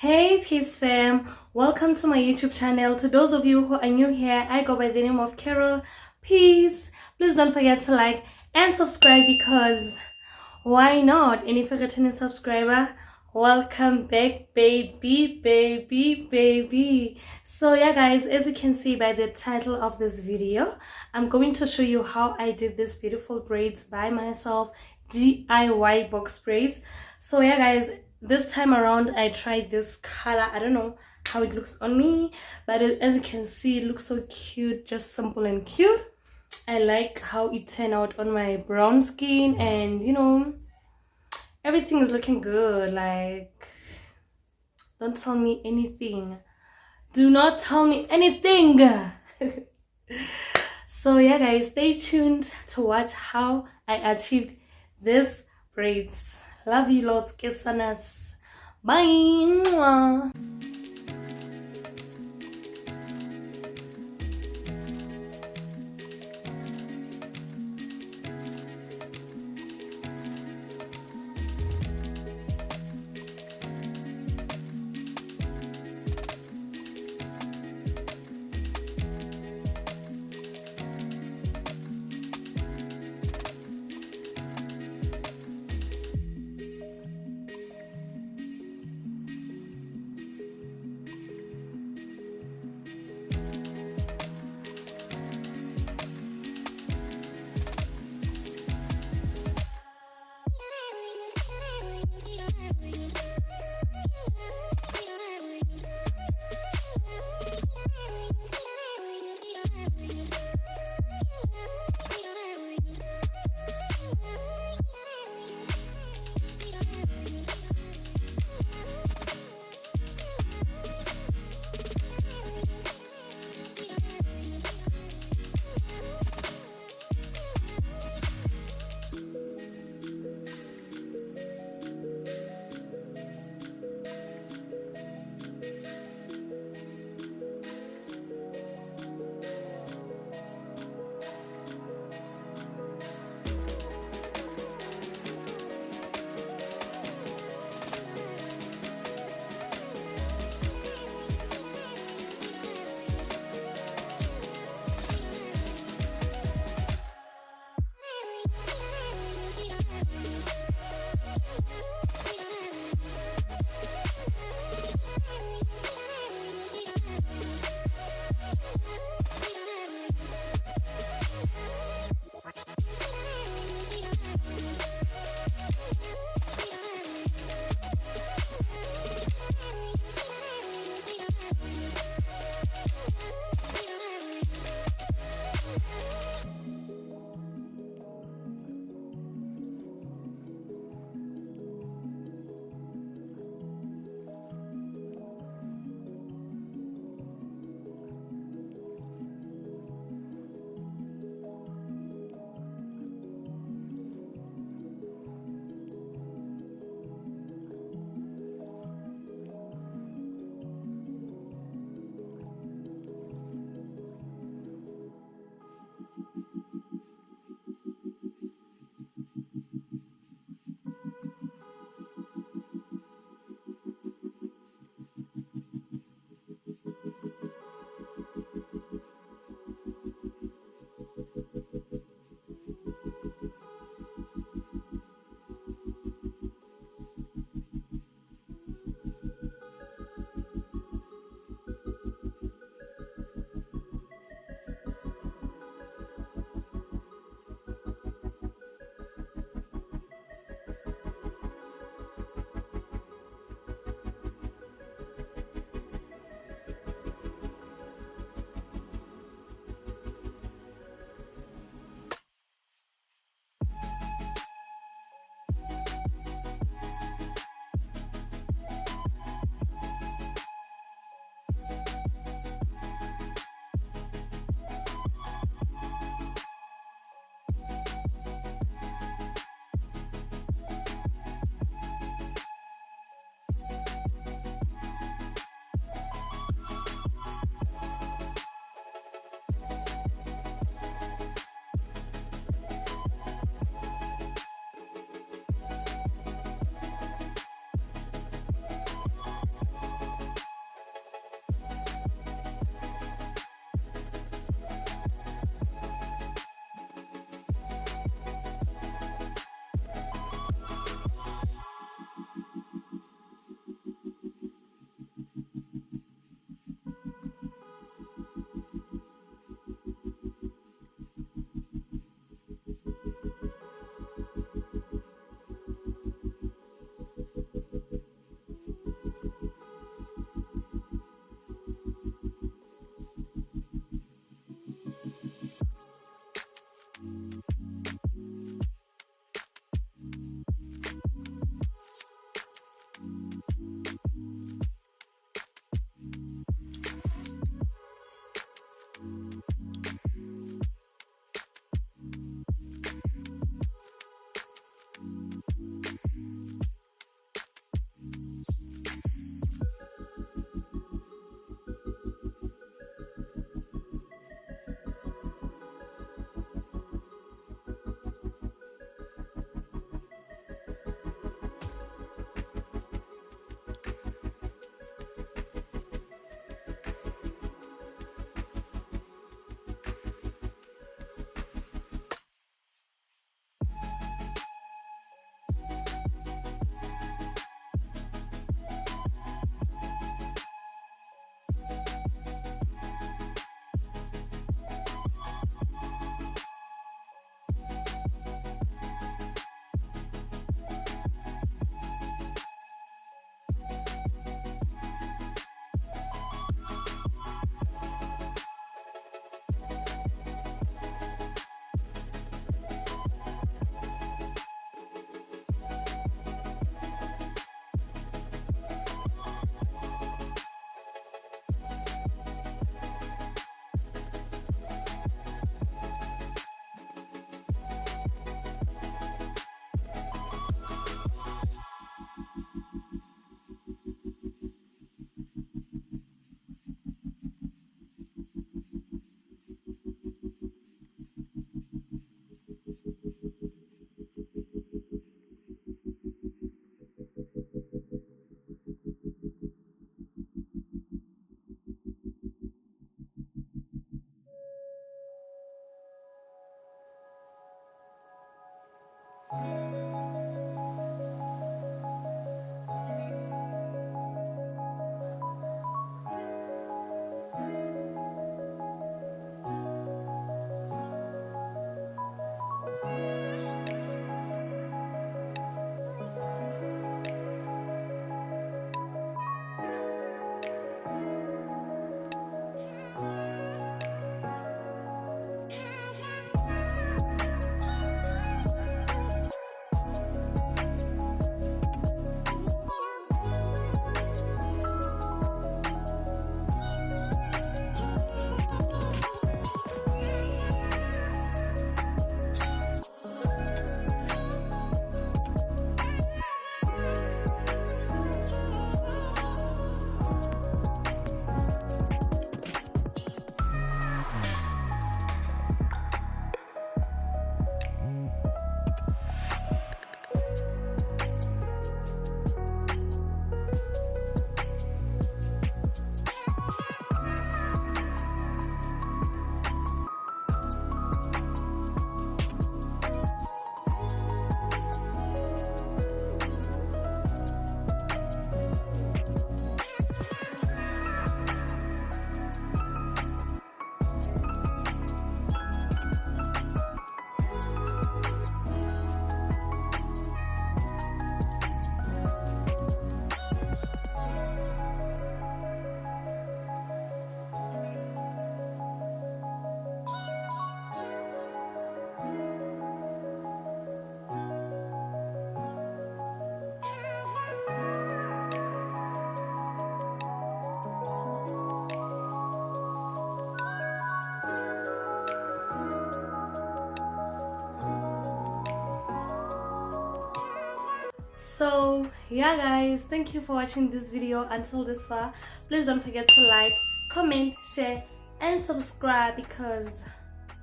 Hey Peace fam, welcome to my YouTube channel. To those of you who are new here, I go by the name of Carol. Peace. Please don't forget to like and subscribe because why not? And if you're a returning subscriber, welcome back, baby. So yeah guys, as you can see by the title of this video, I'm going to show you how I did this beautiful braids by myself, DIY box braids. So yeah guys, this time around I tried this color. I don't know how it looks on me, but as you can see, it looks so cute, just simple and cute. I like how it turned out on my brown skin, and you know, everything is looking good. Like, don't tell me anything, do not tell me anything. So yeah guys, stay tuned to watch how I achieved this braids. Love you lots, kissanas. Bye. Mwah. yeah guys, thank you for watching this video until this far. Please don't forget to like, comment, share and subscribe, because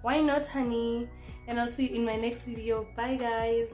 why not, honey? And I'll see you in my next video. Bye guys.